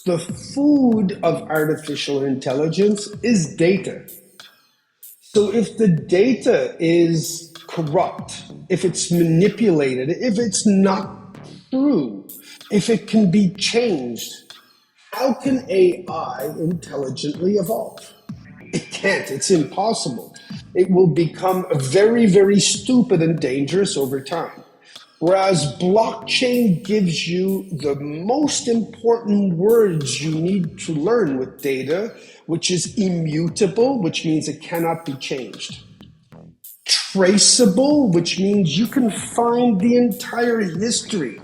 The food of artificial intelligence is data. So if the data is corrupt, if it's manipulated, if it's not true, if it can be changed, how can AI intelligently evolve? It can't. It's impossible. It will become very, very stupid and dangerous over time. Whereas blockchain gives you the most important words you need to learn with data, which is immutable, which means it cannot be changed. Traceable, which means you can find the entire history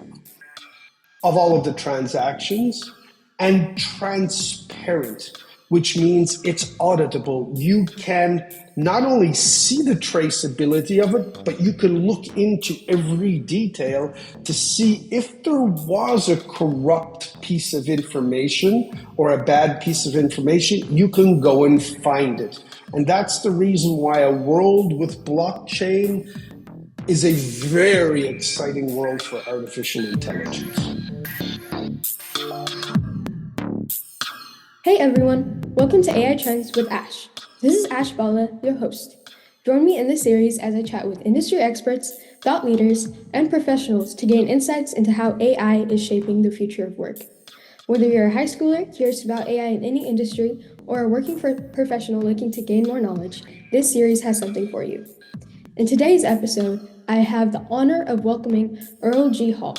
of all of the transactions, and transparent, which means it's auditable. You can not only see the traceability of it, but you can look into every detail to see if there was a corrupt piece of information or a bad piece of information, you can go and find it. And that's the reason why a world with blockchain is a very exciting world for artificial intelligence. Hey everyone, welcome to AI Trends with Ash. This is Ash Bala, your host. Join me in this series as I chat with industry experts, thought leaders, and professionals to gain insights into how AI is shaping the future of work. Whether you're a high schooler curious about AI in any industry or a working professional looking to gain more knowledge, this series has something for you. In today's episode, I have the honor of welcoming Earle G. Hall,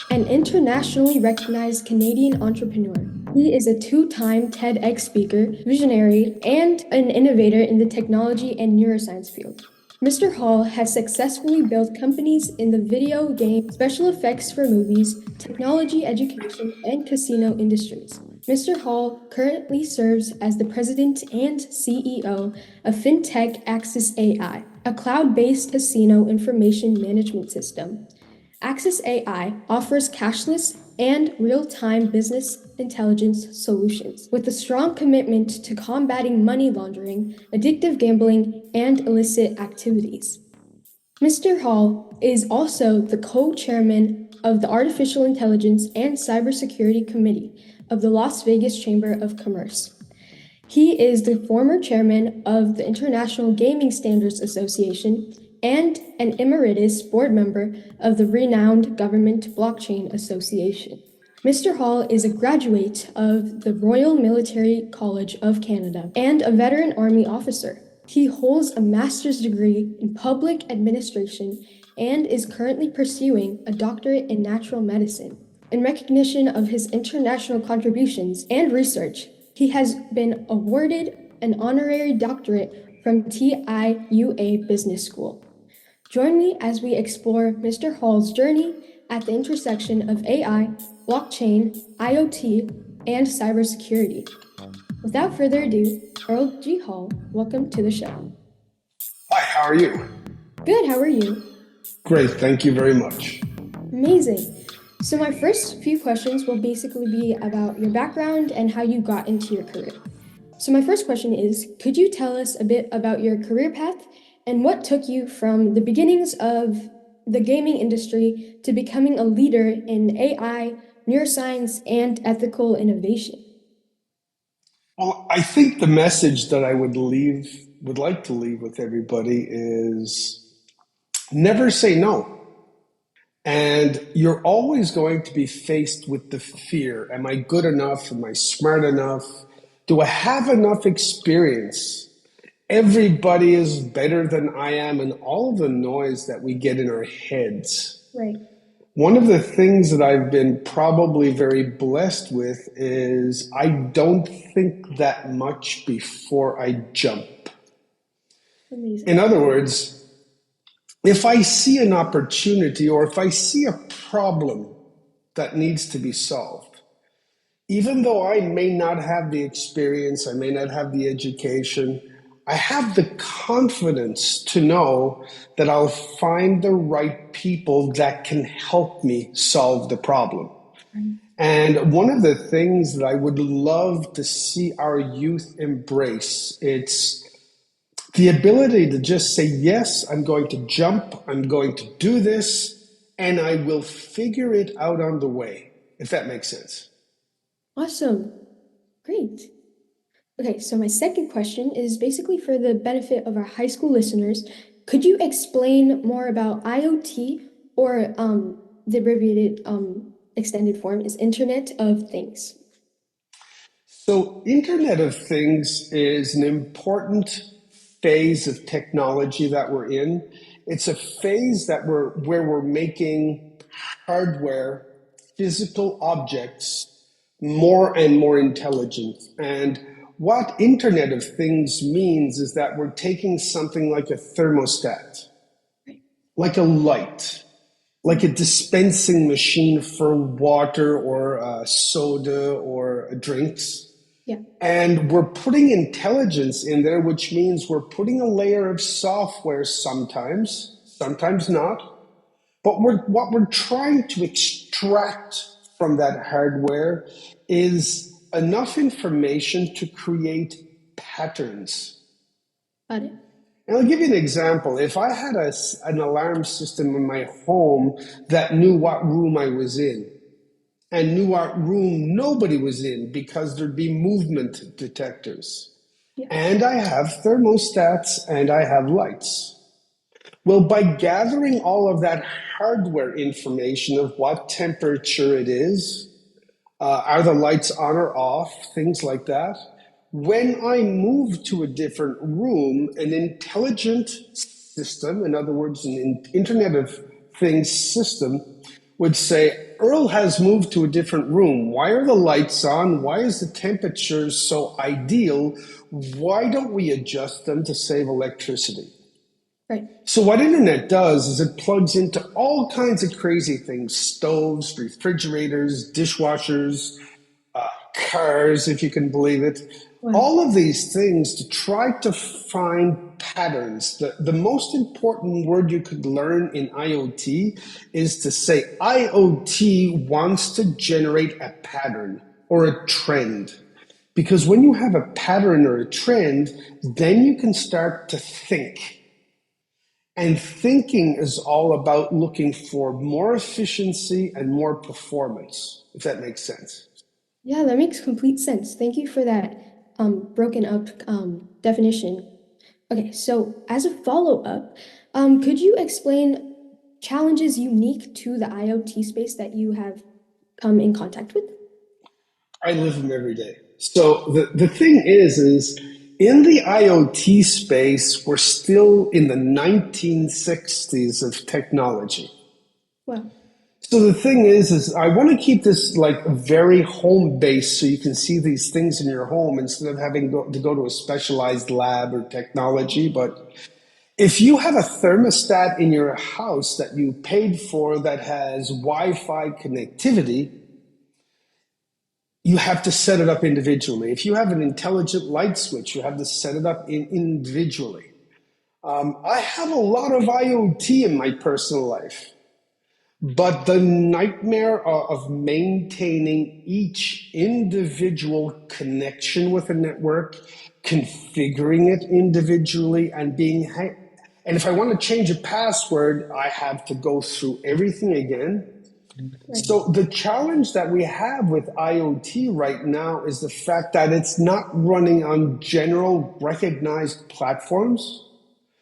an internationally recognized Canadian entrepreneur. He is a two-time TEDx speaker, visionary, and an innovator in the technology and neuroscience field. Mr. Hall has successfully built companies in the video game, special effects for movies, technology, education, and casino industries. Mr. Hall currently serves as the president and CEO of FinTech Axis AI, a cloud-based casino information management system. Axis AI offers cashless and real-time business intelligence solutions with a strong commitment to combating money laundering, addictive gambling, and illicit activities. Mr. Hall is also the co-chairman of the Artificial Intelligence and Cybersecurity Committee of the Las Vegas Chamber of Commerce. He is the former chairman of the International Gaming Standards Association and an emeritus board member of the renowned Government Blockchain Association. Mr. Hall is a graduate of the Royal Military College of Canada and a veteran Army officer. He holds a master's degree in public administration and is currently pursuing a doctorate in natural medicine. In recognition of his international contributions and research, he has been awarded an honorary doctorate from TIUA Business School. Join me as we explore Mr. Hall's journey at the intersection of AI, blockchain, IoT, and cybersecurity. Without further ado, Earle G. Hall, welcome to the show. Hi, how are you? Good, how are you? Great, thank you very much. Amazing. So my first few questions will basically be about your background and how you got into your career. So my first question is, could you tell us a bit about your career path and what took you from the beginnings of the gaming industry to becoming a leader in AI, neuroscience, and ethical innovation? Well, I think the message that I would like to leave with everybody is never say no. And you're always going to be faced with the fear. Am I good enough? Am I smart enough? Do I have enough experience? Everybody is better than I am, and all the noise that we get in our heads. Right. One of the things that I've been probably very blessed with is I don't think that much before I jump. Amazing. In other words, if I see an opportunity or if I see a problem that needs to be solved, even though I may not have the experience, I may not have the education, I have the confidence to know that I'll find the right people that can help me solve the problem. And one of the things that I would love to see our youth embrace, it's the ability to just say, yes, I'm going to jump, I'm going to do this, and I will figure it out on the way, if that makes sense. Awesome. Great. Okay, so my second question is basically for the benefit of our high school listeners. Could you explain more about IoT or the abbreviated extended form is Internet of Things? So, Internet of Things is an important phase of technology that we're in. It's a phase that where we're making hardware, physical objects, more and more intelligent. And what Internet of Things means is that we're taking something like a thermostat, Right. like a light, like a dispensing machine for water or soda or drinks. Yeah. And we're putting intelligence in there, which means we're putting a layer of software sometimes, sometimes not. But what we're trying to extract from that hardware is enough information to create patterns. Got it. And I'll give you an example. If I had an alarm system in my home that knew what room I was in, and knew what room nobody was in because there'd be movement detectors. Yeah. And I have thermostats and I have lights. Well, by gathering all of that hardware information of what temperature it is, are the lights on or off, things like that. When I move to a different room, an intelligent system, in other words, an Internet of Things system, would say, Earle has moved to a different room. Why are the lights on? Why is the temperature so ideal? Why don't we adjust them to save electricity? Right. So what internet does is it plugs into all kinds of crazy things: stoves, refrigerators, dishwashers, cars, if you can believe it. Wow. All of these things to try to find patterns. The most important word you could learn in IoT is to say IoT wants to generate a pattern or a trend. Because when you have a pattern or a trend, then you can start to think. And thinking is all about looking for more efficiency and more performance, if that makes sense. Yeah, that makes complete sense. Thank you for that broken up definition. Okay, so as a follow-up, could you explain challenges unique to the IoT space that you have come in contact with? I live them every day. So the thing is in the IoT space, we're still in the 1960s of technology. Well, So the thing is I want to keep this like very home based so you can see these things in your home instead of having to go to a specialized lab or technology. But if you have a thermostat in your house that you paid for that has Wi-Fi connectivity, you have to set it up individually. If you have an intelligent light switch, you have to set it up individually. I have a lot of IoT in my personal life. But the nightmare of maintaining each individual connection with a network, configuring it individually, and if I want to change a password, I have to go through everything again. right. So the challenge that we have with IoT right now is the fact that it's not running on general recognized platforms,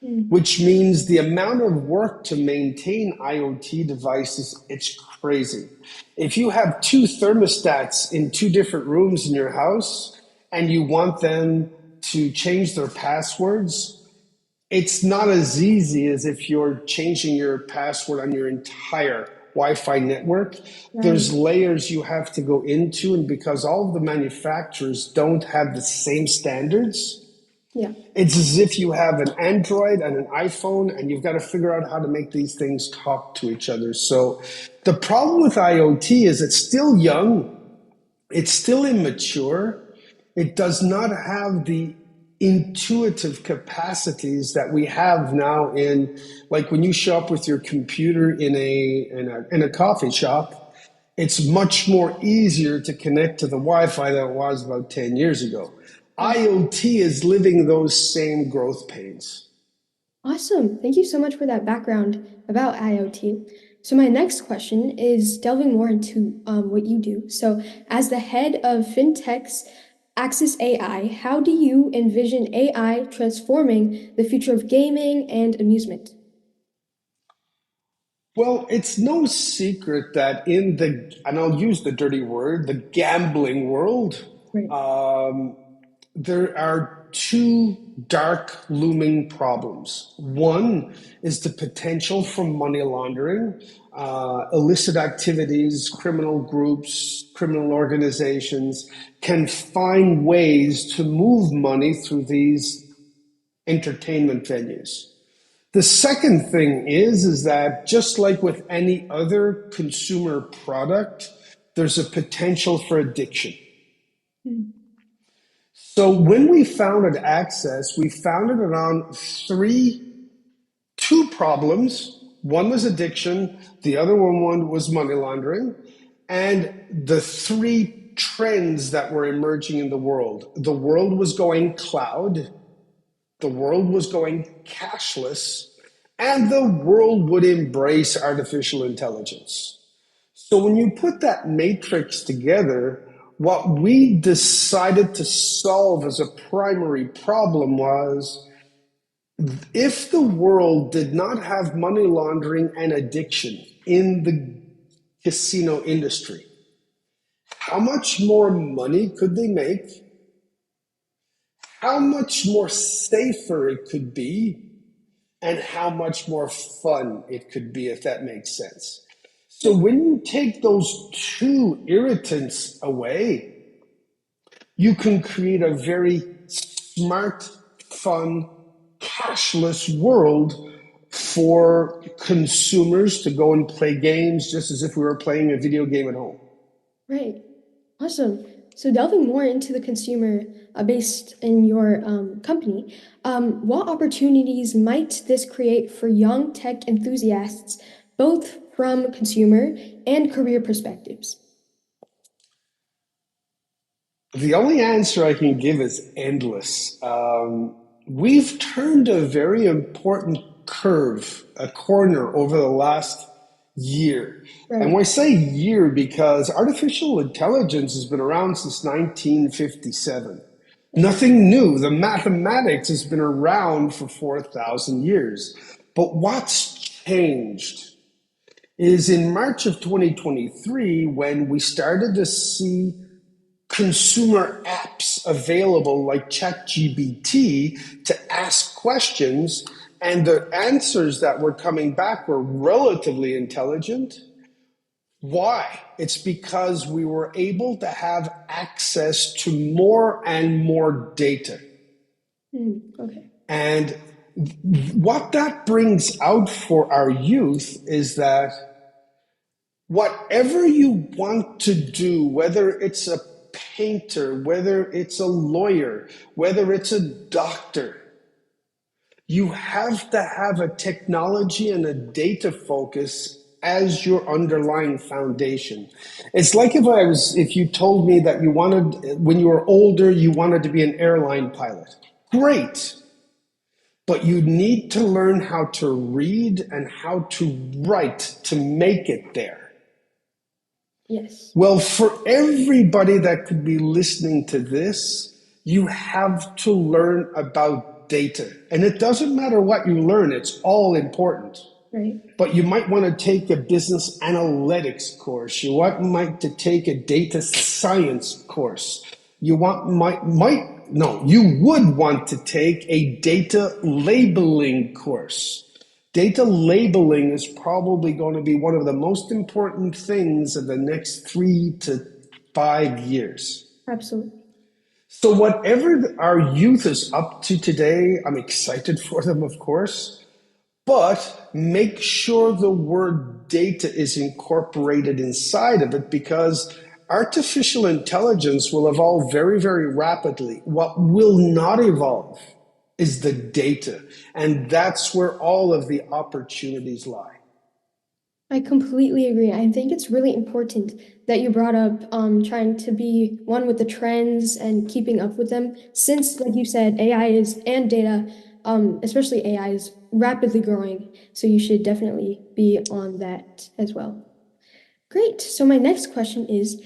Mm, which means the amount of work to maintain IoT devices, it's crazy. If you have two thermostats in two different rooms in your house and you want them to change their passwords, it's not as easy as if you're changing your password on your entire Wi-Fi network. right. There's layers you have to go into, and because all of the manufacturers don't have the same standards, Yeah. it's as if you have an Android and an iPhone, and you've got to figure out how to make these things talk to each other. So the problem with IoT is it's still young, it's still immature, it does not have the intuitive capacities that we have now in, like when you show up with your computer in a coffee shop, it's much more easier to connect to the Wi-Fi than it was about 10 years ago. Right. IoT is living those same growth pains. Awesome. Thank you so much for that background about IoT. So my next question is delving more into what you do. So as the head of FinTech's Axis AI, how do you envision AI transforming the future of gaming and amusement? Well, it's no secret that in and I'll use the dirty word, the gambling world, Right. um, there are two dark looming problems. One is the potential for money laundering, illicit activities, criminal groups, criminal organizations can find ways to move money through these entertainment venues. The second thing is that just like with any other consumer product, there's a potential for addiction. Mm. So when we founded Access, we founded it on two problems. One was addiction, the other one was money laundering, and the three trends that were emerging in the world. The world was going cloud, the world was going cashless, and the world would embrace artificial intelligence. So when you put that matrix together, what we decided to solve as a primary problem was if the world did not have money laundering and addiction in the casino industry, how much more money could they make? How much more safer it could be? And how much more fun it could be, if that makes sense. So when you take those two irritants away, you can create a very smart, fun, cashless world for consumers to go and play games just as if we were playing a video game at home. Right. Awesome. So delving more into the consumer based in your company, what opportunities might this create for young tech enthusiasts, both from consumer and career perspectives? The only answer I can give is endless. We've turned a very important a corner over the last year. And Right. when I say year, because artificial intelligence has been around since 1957. Nothing new. The mathematics has been around for 4,000 years. But what's changed is in March of 2023 when we started to see consumer apps available like ChatGPT to ask questions, and the answers that were coming back were relatively intelligent. Why? It's because we were able to have access to more and more data. Okay. And what that brings out for our youth is that whatever you want to do, whether it's a painter, whether it's a lawyer, whether it's a doctor, you have to have a technology and a data focus as your underlying foundation. It's like if you told me that when you were older, you wanted to be an airline pilot. Great. But you need to learn how to read and how to write to make it there. Yes. Well, for everybody that could be listening to this, you have to learn about data. And it doesn't matter what you learn, it's all important. Right. But you might want to take a business analytics course. You might to take a data science course. You you would want to take a data labeling course. Data labeling is probably going to be one of the most important things in the next 3 to 5 years. Absolutely. So whatever our youth is up to today, I'm excited for them, of course. But make sure the word data is incorporated inside of it because artificial intelligence will evolve very, very rapidly. What will not evolve is the data. And that's where all of the opportunities lie. I completely agree. I think it's really important that you brought up trying to be one with the trends and keeping up with them, since, like you said, AI is and data especially AI is rapidly growing, so you should definitely be on that as well. Great. So my next question is,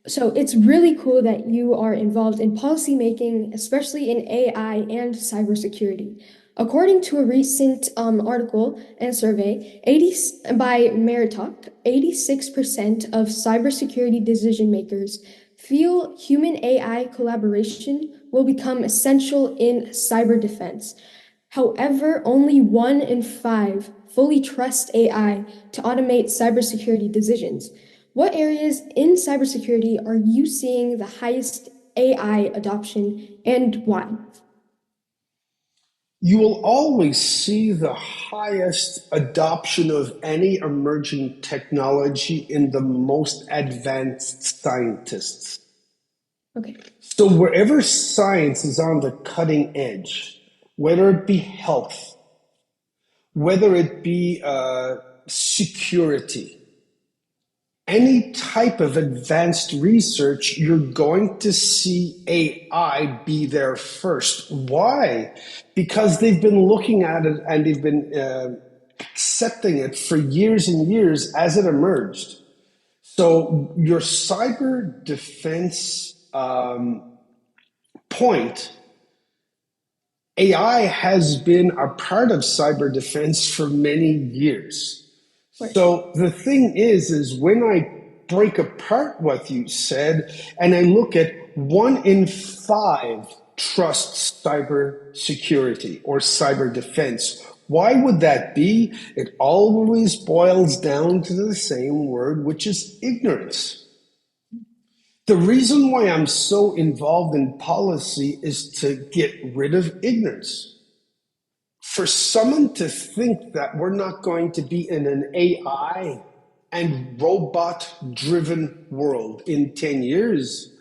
so it's really cool that you are involved in policymaking, especially in AI and cybersecurity. According to a recent article and survey, 80 by Meritalk, 86% of cybersecurity decision makers feel human AI collaboration will become essential in cyber defense. However, only 1 in 5 fully trust AI to automate cybersecurity decisions. What areas in cybersecurity are you seeing the highest AI adoption and why? You will always see the highest adoption of any emerging technology in the most advanced scientists. Okay. So wherever science is on the cutting edge, whether it be health, whether it be security, any type of advanced research, you're going to see AI be there first. Why? Because they've been looking at it and they've been accepting it for years and years as it emerged. So your cyber defense point, AI has been a part of cyber defense for many years. Of course. So the thing is when I break apart what you said and I look at 1 in 5 trusts cyber security or cyber defense, why would that be? It always boils down to the same word, which is ignorance. The reason why I'm so involved in policy is to get rid of ignorance. For someone to think that we're not going to be in an AI and robot driven world in 10 years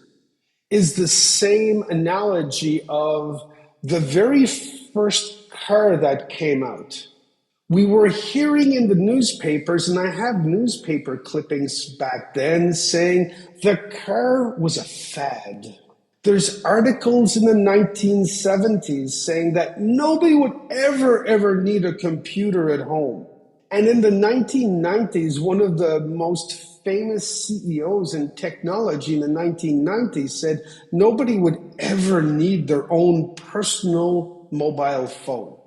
is the same analogy of the very first car that came out. We were hearing in the newspapers, and I have newspaper clippings back then saying the car was a fad. There's articles in the 1970s saying that nobody would ever need a computer at home. And in the 1990s, one of the most famous CEOs in technology in the 1990s said nobody would ever need their own personal mobile phone.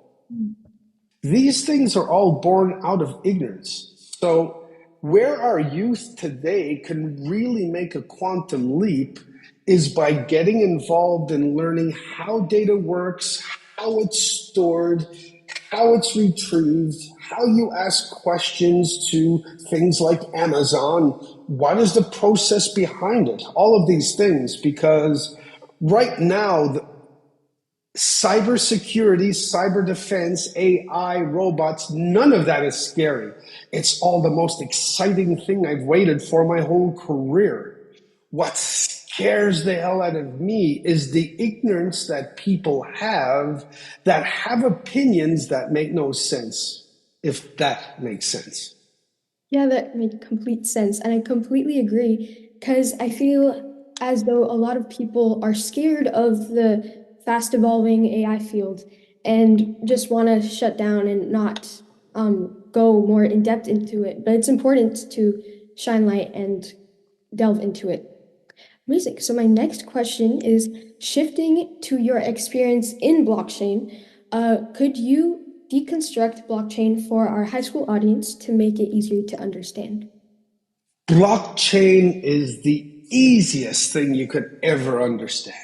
These things are all born out of ignorance. So where our youth today can really make a quantum leap is by getting involved in learning how data works, how it's stored, how it's retrieved, how you ask questions to things like Amazon. What is the process behind it? All of these things, because right now, cybersecurity, cyber defense, AI, robots, none of that is scary. It's all the most exciting thing I've waited for my whole career. What scares the hell out of me is the ignorance that people have that have opinions that make no sense, if that makes sense. Yeah, that made complete sense. And I completely agree because I feel as though a lot of people are scared of the fast evolving AI field and just want to shut down and not go more in depth into it. But it's important to shine light and delve into it. Amazing. So my next question is shifting to your experience in blockchain. Could you deconstruct blockchain for our high school audience to make it easier to understand? Blockchain is the easiest thing you could ever understand.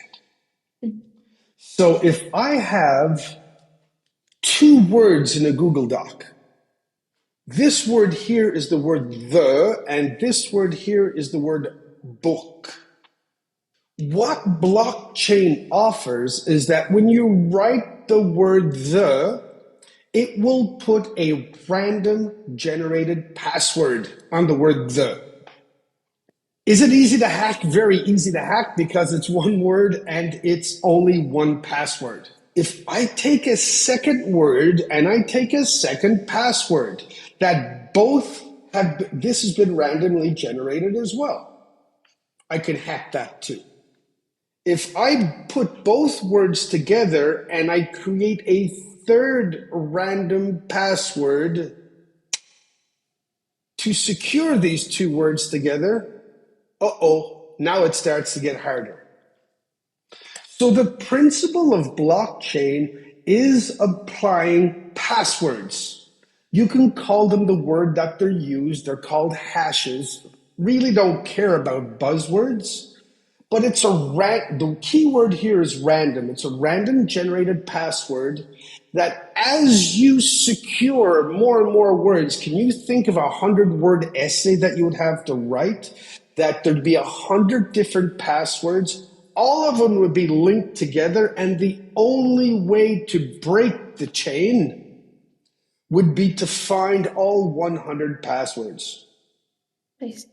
So if I have 2 words in a Google Doc, this word here is the word the, and this word here is the word book. What blockchain offers is that when you write the word the, it will put a random generated password on the word the. Is it easy to hack? Very easy to hack because it's 1 word and it's only 1 password. If I take a second word and I take a second password, that both have, this has been randomly generated as well. I can hack that too. If I put both words together and I create a third random password to secure these two words together, now it starts to get harder. So the principle of blockchain is applying passwords. You can call them the word that they're used. They're called hashes. Really don't care about buzzwords, but the key word here is random. It's a random generated password that as you secure more and more words, can you think of a 100-word essay that you would have to write? That there'd be 100 different passwords. All of them would be linked together, and the only way to break the chain would be to find all 100 passwords. I see.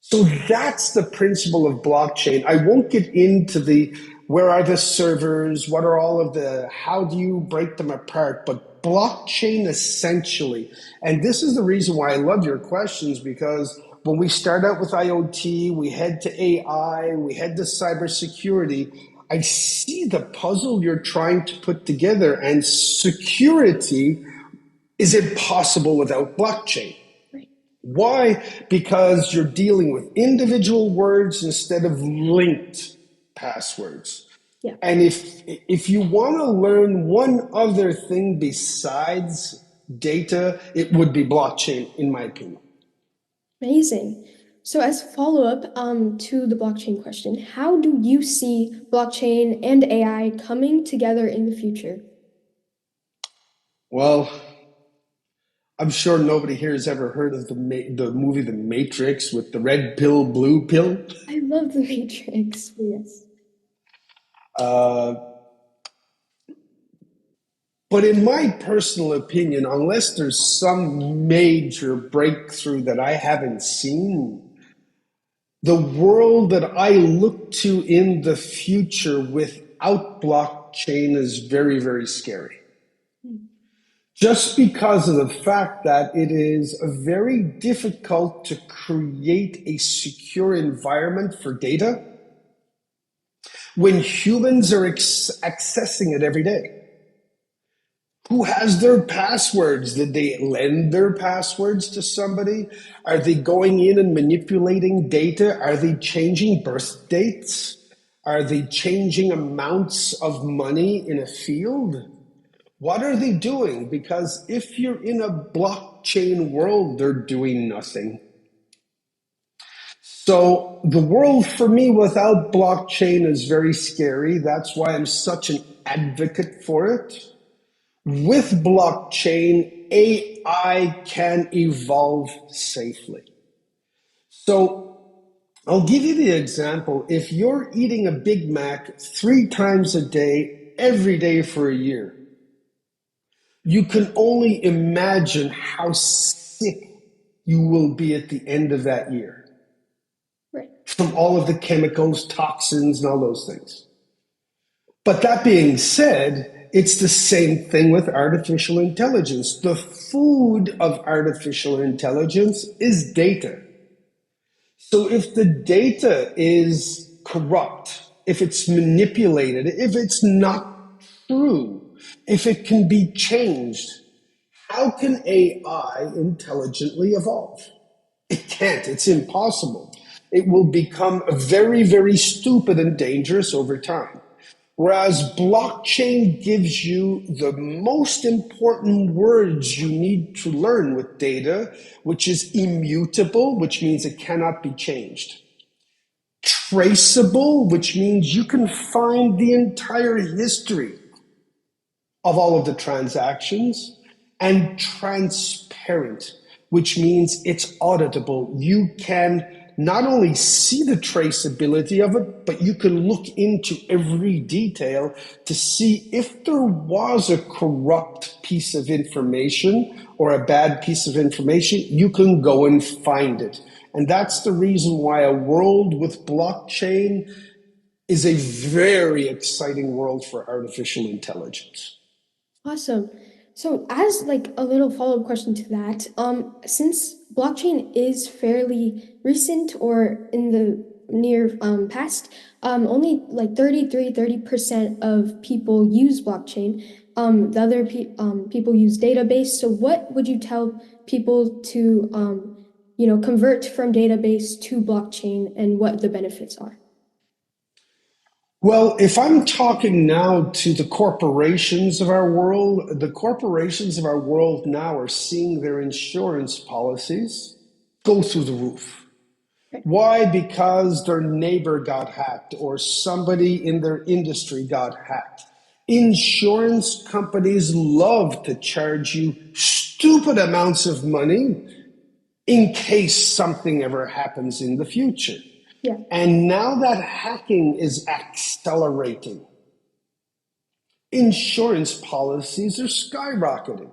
So that's the principle of blockchain. I won't get into the where are the servers, what are all of the, how do you break them apart, but blockchain essentially, and this is the reason why I love your questions, because when we start out with IoT, we head to AI, we head to cybersecurity, I see the puzzle you're trying to put together, and security is impossible without blockchain. Right. Why? Because you're dealing with individual words instead of linked passwords. Yeah. And if you want to learn one other thing besides data, it would be blockchain, in my opinion. Amazing. So as follow-up to the blockchain question, how do you see blockchain and AI coming together in the future? Well, I'm sure nobody here has ever heard of the movie The Matrix with the red pill, blue pill. I love the Matrix. Yes. Uh, But in my personal opinion, unless there's some major breakthrough that I haven't seen, the world that I look to in the future without blockchain is very, very scary. Just because of the fact that it is very difficult to create a secure environment for data when humans are accessing it every day. Who has their passwords? Did they lend their passwords to somebody? Are they going in and manipulating data? Are they changing birth dates? Are they changing amounts of money in a field? What are they doing? Because if you're in a blockchain world, they're doing nothing. So the world for me without blockchain is very scary. That's why I'm such an advocate for it. With blockchain, AI can evolve safely. So I'll give you the example. If you're eating a Big Mac 3 times a day, every day for a year, you can only imagine how sick you will be at the end of that year Right. from all of the chemicals, toxins, and all those things. But that being said, it's the same thing with artificial intelligence. The food of artificial intelligence is data. So if the data is corrupt, if it's manipulated, if it's not true, if it can be changed, how can AI intelligently evolve? It can't. It's impossible. It will become very, very stupid and dangerous over time. Whereas blockchain gives you the most important words you need to learn with data, which is immutable, which means it cannot be changed. Traceable, which means you can find the entire history of all of the transactions, and transparent, which means it's auditable. You can not only see the traceability of it, but you can look into every detail to see if there was a corrupt piece of information or a bad piece of information, you can go and find it. And that's the reason why a world with blockchain is a very exciting world for artificial intelligence. Awesome. So as like a little follow-up question to that, since blockchain is fairly recent or in the near past, only like 30% of people use blockchain. The other people use database. So what would you tell people to, convert from database to blockchain and what the benefits are? Well, if I'm talking now to the corporations of our world, the corporations of our world now are seeing their insurance policies go through the roof. Right. Why? Because their neighbor got hacked or somebody in their industry got hacked. Insurance companies love to charge you stupid amounts of money in case something ever happens in the future. Yeah. And now that hacking is accelerating, insurance policies are skyrocketing.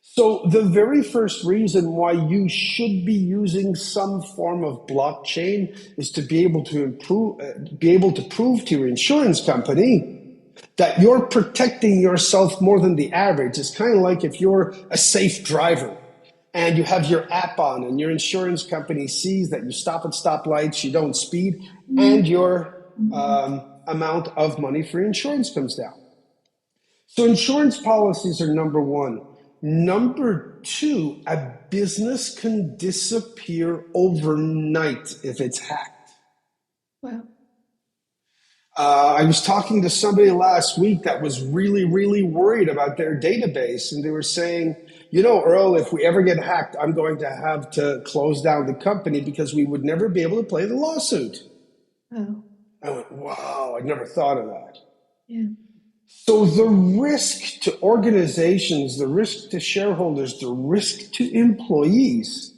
So the very first reason why you should be using some form of blockchain is to be able to prove to your insurance company that you're protecting yourself more than the average. It's kind of like if you're a safe driver and you have your app on and your insurance company sees that you stop at stoplights, you don't speed, and your amount of money for insurance comes down. So insurance policies are number one. Number two, a business can disappear overnight if it's hacked. Wow. I was talking to somebody last week that was really, really worried about their database. And they were saying, you know, Earle, if we ever get hacked, I'm going to have to close down the company because we would never be able to play the lawsuit. Wow. I went, wow, I'd never thought of that. Yeah. So the risk to organizations, the risk to shareholders, the risk to employees,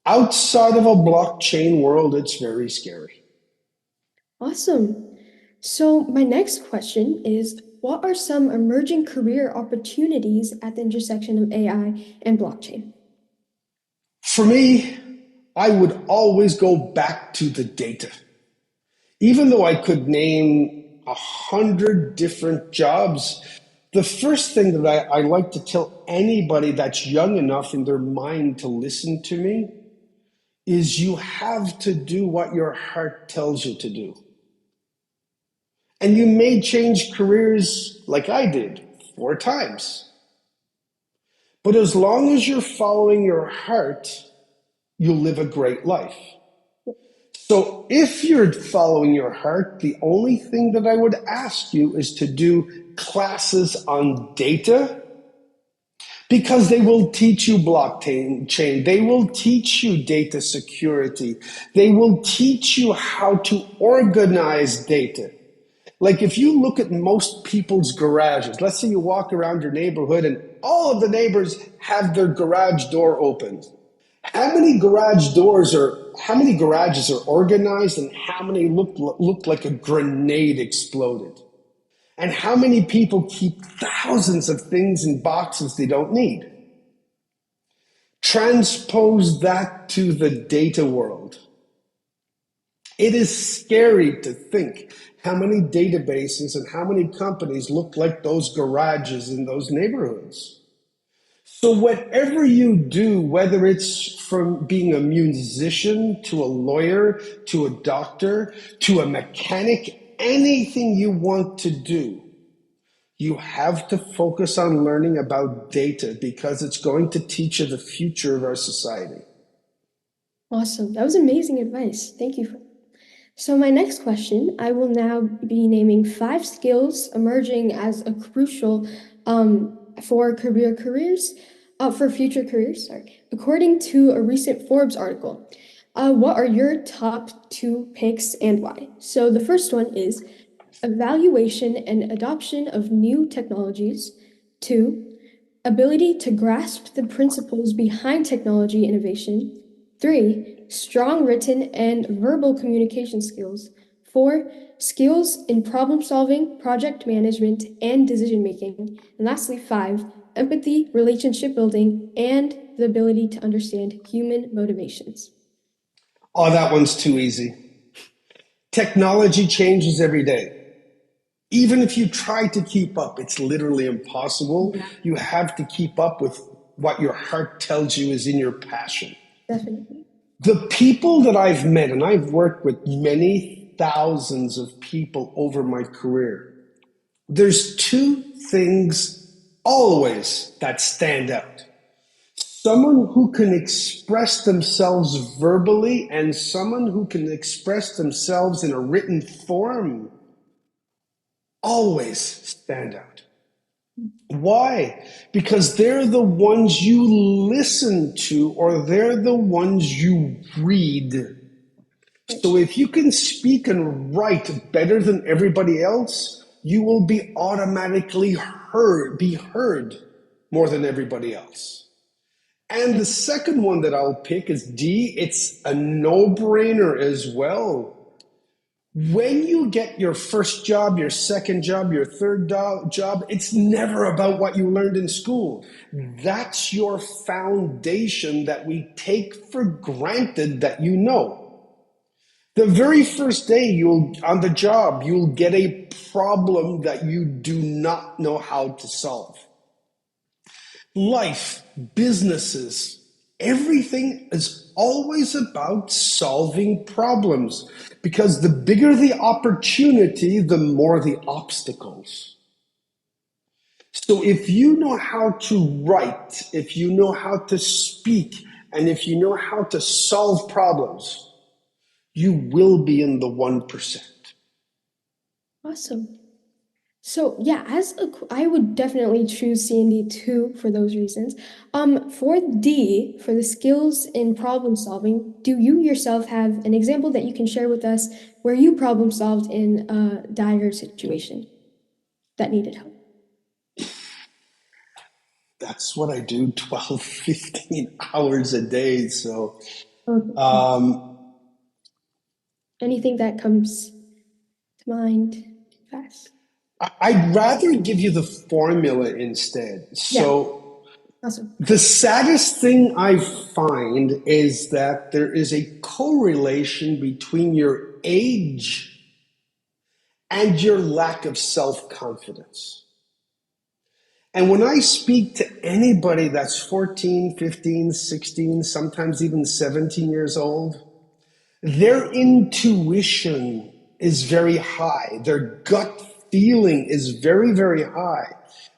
outside of a blockchain world, it's very scary. Awesome. So my next question is, what are some emerging career opportunities at the intersection of AI and blockchain? For me, I would always go back to the data. Even though I could name 100 different jobs, the first thing that I like to tell anybody that's young enough in their mind to listen to me is you have to do what your heart tells you to do. And you may change careers like I did 4 times. But as long as you're following your heart, you'll live a great life. So if you're following your heart, the only thing that I would ask you is to do classes on data because they will teach you blockchain. They will teach you data security. They will teach you how to organize data. Like if you look at most people's garages, let's say you walk around your neighborhood and all of the neighbors have their garage door open. How many garages are organized and how many look like a grenade exploded? And how many people keep thousands of things in boxes they don't need? Transpose that to the data world. It is scary to think how many databases and how many companies look like those garages in those neighborhoods. So whatever you do, whether it's from being a musician to a lawyer to a doctor to a mechanic, anything you want to do, you have to focus on learning about data because it's going to teach you the future of our society. Awesome. That was amazing advice. Thank you for. So my next question, I will now be naming 5 skills emerging as a crucial for for future careers, sorry, according to a recent Forbes article. What are your top 2 picks and why? So the first one is evaluation and adoption of new technologies. 2, ability to grasp the principles behind technology innovation. 3, strong written and verbal communication skills. 4, skills in problem solving, project management, and decision making. And lastly, 5, empathy, relationship building, and the ability to understand human motivations. Oh, that one's too easy. Technology changes every day. Even if you try to keep up, it's literally impossible. Yeah, You have to keep up with what your heart tells you is in your passion. definitely. The people that I've met, and I've worked with many thousands of people over my career, there's two things always that stand out. Someone who can express themselves verbally and someone who can express themselves in a written form always stand out. Why? Because they're the ones you listen to or they're the ones you read. So if you can speak and write better than everybody else, you will be automatically be heard more than everybody else. And the second one that I'll pick is D. It's a no-brainer as well. When you get your first job, your second job, your third job, it's never about what you learned in school. That's your foundation that we take for granted that you know. The very first day on the job, you'll get a problem that you do not know how to solve. Life, businesses, everything is always about solving problems because the bigger the opportunity, the more the obstacles. So if you know how to write, if you know how to speak, and if you know how to solve problems, you will be in the 1%. Awesome. So yeah, I would definitely choose C and D too for those reasons. For D, for the skills in problem solving, do you yourself have an example that you can share with us where you problem solved in a dire situation that needed help? That's what I do 12, 15 hours a day. So Okay. Anything that comes to mind fast? I'd rather give you the formula instead. Yeah, So awesome. the saddest thing I find is that there is a correlation between your age and your lack of self-confidence. And when I speak to anybody that's 14, 15, 16, sometimes even 17 years old, their intuition is very high. Their gut feeling is very, very high,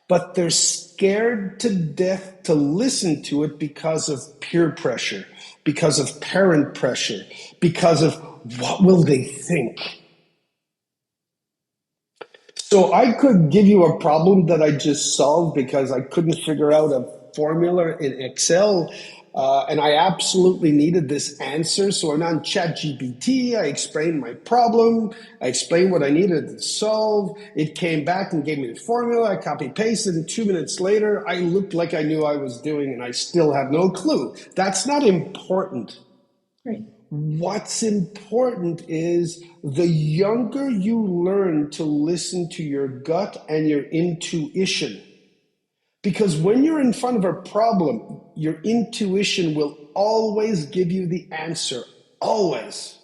but they're scared to death to listen to it because of peer pressure, because of parent pressure, because of what will they think? So I could give you a problem that I just solved because I couldn't figure out a formula in Excel. And I absolutely needed this answer. So I'm on ChatGPT. I explained my problem. I explained what I needed to solve. It came back and gave me the formula. I copy pasted. And 2 minutes later, I looked like I knew I was doing, and I still have no clue. That's not important. Right. What's important is the younger you learn to listen to your gut and your intuition. Because when you're in front of a problem, your intuition will always give you the answer. Always.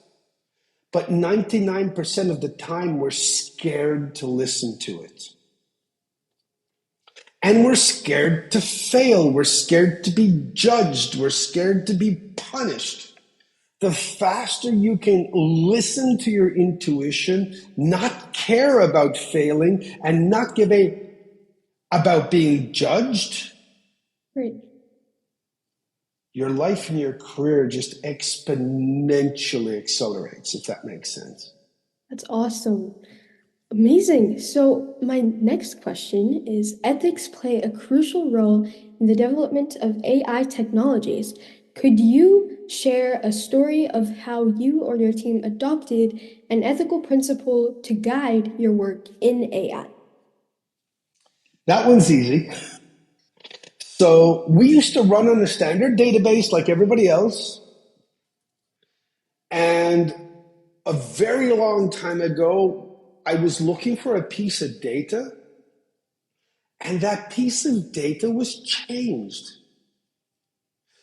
But 99% of the time, we're scared to listen to it. And we're scared to fail. We're scared to be judged. We're scared to be punished. The faster you can listen to your intuition, not care about failing, and not give a about being judged, Right. your life and your career just exponentially accelerates, if that makes sense. That's awesome. Amazing. So, my next question is ethics play a crucial role in the development of AI technologies. Could you share a story of how you or your team adopted an ethical principle to guide your work in AI? That one's easy. So we used to run on a standard database like everybody else. And a very long time ago, I was looking for a piece of data, and that piece of data was changed.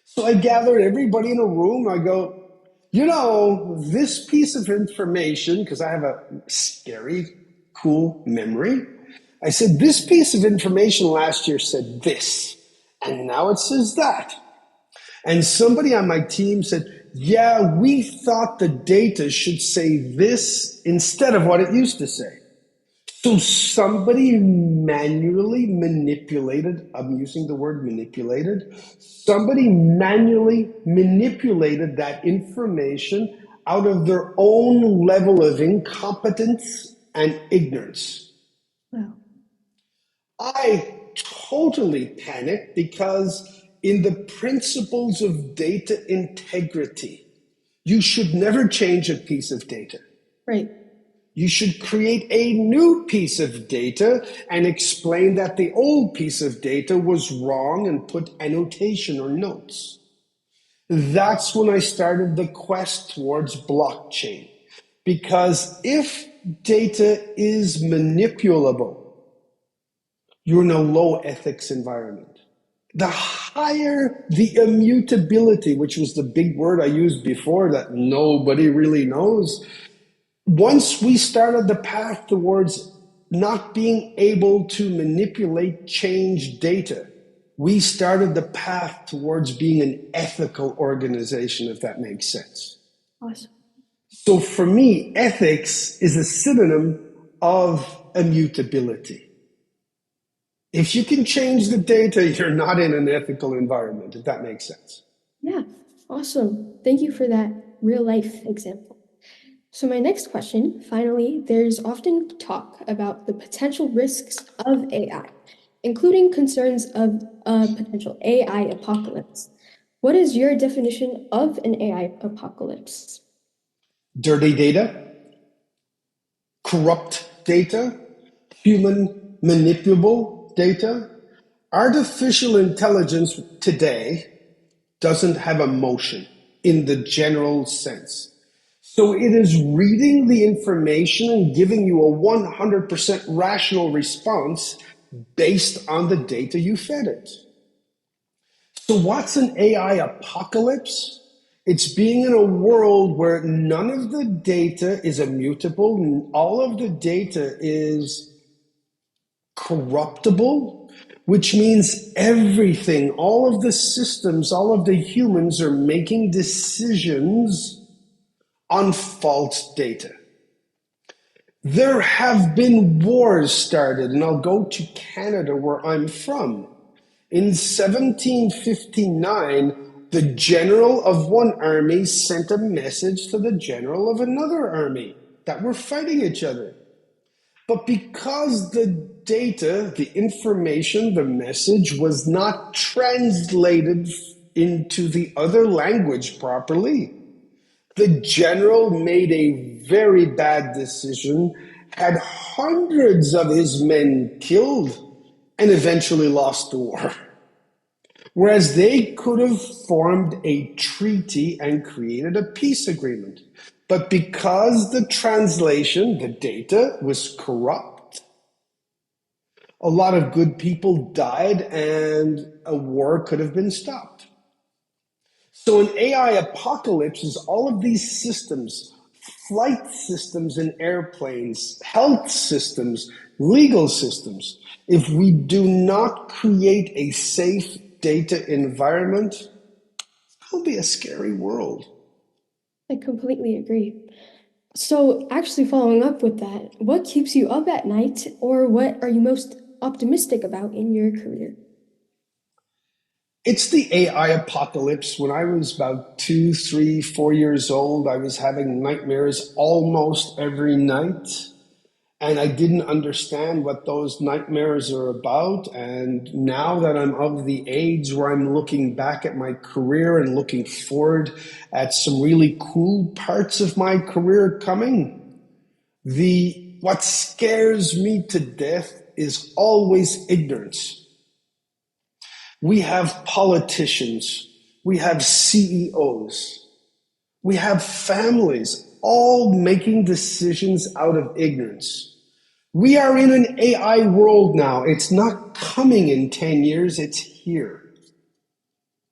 So I gathered everybody in a room. I go, this piece of information, because I have a scary, cool memory. I said, this piece of information last year said this, and now it says that. And somebody on my team said, yeah, we thought the data should say this instead of what it used to say. So somebody manually manipulated, I'm using the word manipulated, somebody manually manipulated that information out of their own level of incompetence and ignorance. Wow. I totally panicked because in the principles of data integrity, you should never change a piece of data. Right. You should create a new piece of data and explain that the old piece of data was wrong and put annotation or notes. That's when I started the quest towards blockchain. Because if data is manipulable, you're in a low ethics environment. The higher the immutability, which was the big word I used before that nobody really knows, once we started the path towards not being able to manipulate, change data, we started the path towards being an ethical organization, if that makes sense. Awesome. So for me, ethics is a synonym of immutability. If you can change the data, you're not in an ethical environment, if that makes sense. Yeah, awesome. Thank you for that real life example. So, my next question, finally, there's often talk about the potential risks of AI, including concerns of a potential AI apocalypse. What is your definition of an AI apocalypse? Dirty data, corrupt data, human manipulable data. Artificial intelligence today doesn't have emotion in the general sense. So it is reading the information and giving you a 100% rational response based on the data you fed it. So what's an AI apocalypse? It's being in a world where none of the data is immutable, all of the data is corruptible, which means everything, all of the systems, all of the humans are making decisions on false data. There have been wars started, and I'll go to Canada where I'm from. In 1759, the general of one army sent a message to the general of another army that were fighting each other. But because the data, the information, the message was not translated into the other language properly, the general made a very bad decision, had hundreds of his men killed, and eventually lost the war. Whereas they could have formed a treaty and created a peace agreement. But because the translation, the data, was corrupt, a lot of good people died and a war could have been stopped. So an AI apocalypse is all of these systems, flight systems in airplanes, health systems, legal systems. If we do not create a safe data environment, it'll be a scary world. I completely agree. So, actually, following up with that, what keeps you up at night, or what are you most optimistic about in your career? It's the AI apocalypse. When I was about 2, 3, 4 years old, I was having nightmares almost every night. And I didn't understand what those nightmares are about. And now that I'm of the age where I'm looking back at my career and looking forward at some really cool parts of my career coming, what scares me to death is always ignorance. We have politicians, we have CEOs, we have families all making decisions out of ignorance. We are in an AI world now. It's not coming in 10 years, it's here.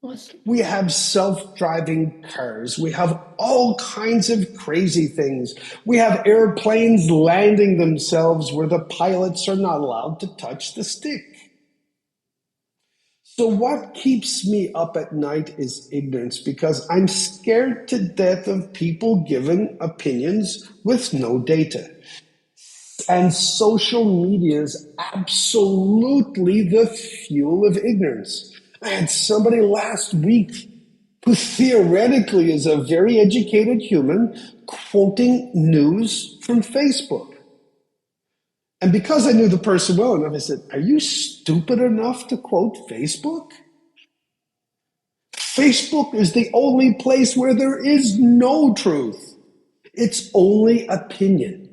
Awesome. We have self-driving cars. We have all kinds of crazy things. We have airplanes landing themselves where the pilots are not allowed to touch the stick. So what keeps me up at night is ignorance, because I'm scared to death of people giving opinions with no data. And social media is absolutely the fuel of ignorance. I had somebody last week who theoretically is a very educated human quoting news from Facebook. And because I knew the person well enough, I said, "Are you stupid enough to quote Facebook? Facebook is the only place where there is no truth. It's only opinion."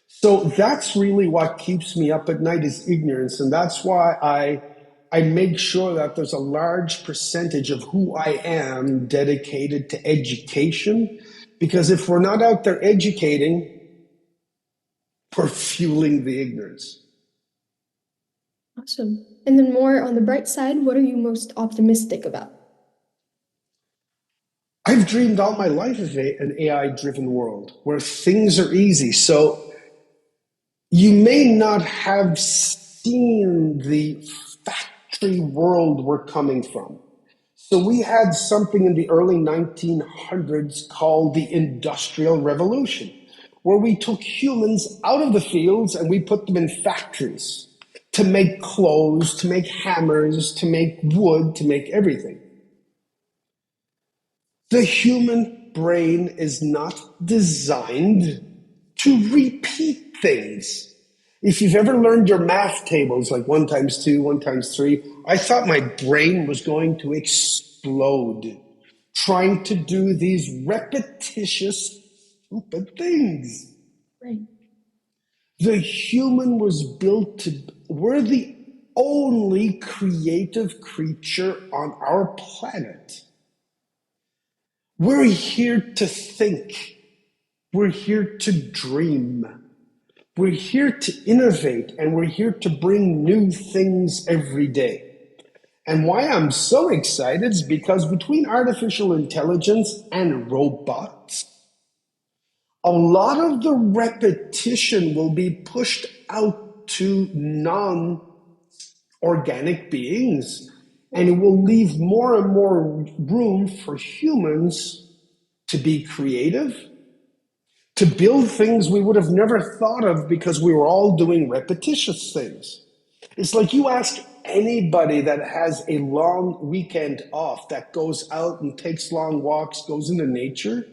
So that's really what keeps me up at night is ignorance. And that's why I make sure that there's a large percentage of who I am dedicated to education. Because if we're not out there educating, we're fueling the ignorance. Awesome. And then more on the bright side, what are you most optimistic about? I've dreamed all my life of an AI-driven world where things are easy. So you may not have seen the factory world we're coming from. So we had something in the early 1900s called the Industrial Revolution, where we took humans out of the fields and we put them in factories to make clothes, to make hammers, to make wood, to make everything. The human brain is not designed to repeat things. If you've ever learned your math tables, like 1 times 2, 1 times 3, I thought my brain was going to explode trying to do these repetitious, stupid things. Right. The human was built to, we're the only creative creature on our planet. We're here to think. We're here to dream. We're here to innovate, and we're here to bring new things every day. And why I'm so excited is because between artificial intelligence and robots, a lot of the repetition will be pushed out to non-organic beings, and it will leave more and more room for humans to be creative, to build things we would have never thought of because we were all doing repetitious things. It's like you ask anybody that has a long weekend off, that goes out and takes long walks, goes into nature,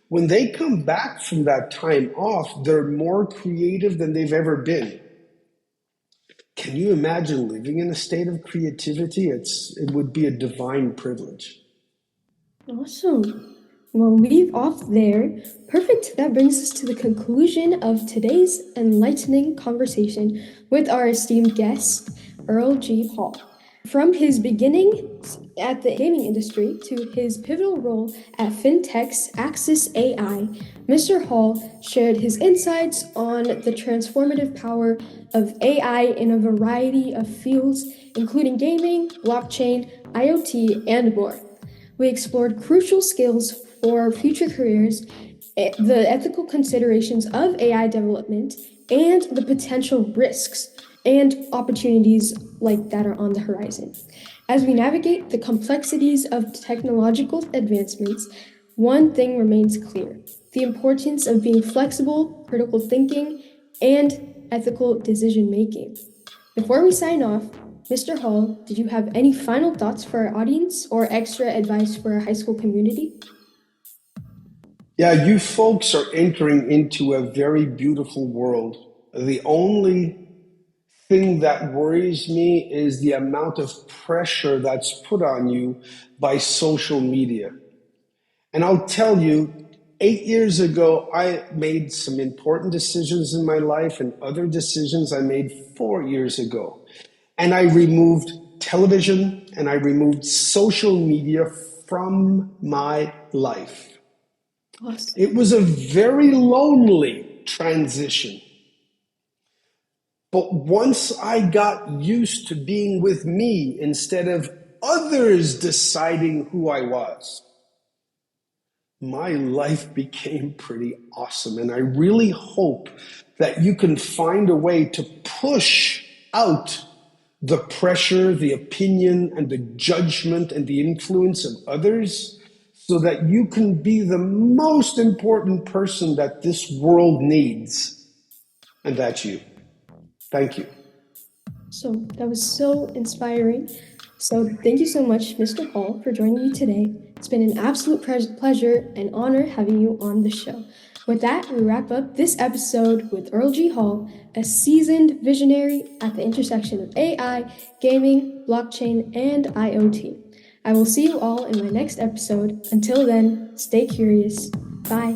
when they come back from that time off, they're more creative than they've ever been. Can you imagine living in a state of creativity? It would be a divine privilege. Awesome. We'll leave off there. Perfect. That brings us to the conclusion of today's enlightening conversation with our esteemed guest, Earle G. Hall. From his beginnings at the gaming industry to his pivotal role at fintech's Axis AI, Mr. Hall shared his insights on the transformative power of AI in a variety of fields, including gaming, blockchain, IoT, and more. We explored crucial skills for future careers, the ethical considerations of AI development, and the potential risks and opportunities like that are on the horizon. As we navigate the complexities of technological advancements, one thing remains clear: the importance of being flexible, critical thinking, and ethical decision making. Before we sign off, Mr. Hall, did you have any final thoughts for our audience or extra advice for our high school community? Yeah, you folks are entering into a very beautiful world. The only thing that worries me is the amount of pressure that's put on you by social media. And I'll tell you, 8 years ago, I made some important decisions in my life, and other decisions I made 4 years ago. And I removed television and I removed social media from my life. Awesome. It was a very lonely transition. But once I got used to being with me instead of others deciding who I was, my life became pretty awesome. And I really hope that you can find a way to push out the pressure, the opinion, and the judgment and the influence of others so that you can be the most important person that this world needs. And that's you. Thank you. So that was so inspiring. So thank you so much, Mr. Hall, for joining me today. It's been an absolute pleasure and honor having you on the show. With that, we wrap up this episode with Earle G. Hall, a seasoned visionary at the intersection of AI, gaming, blockchain, and IoT. I will see you all in my next episode. Until then, stay curious. Bye.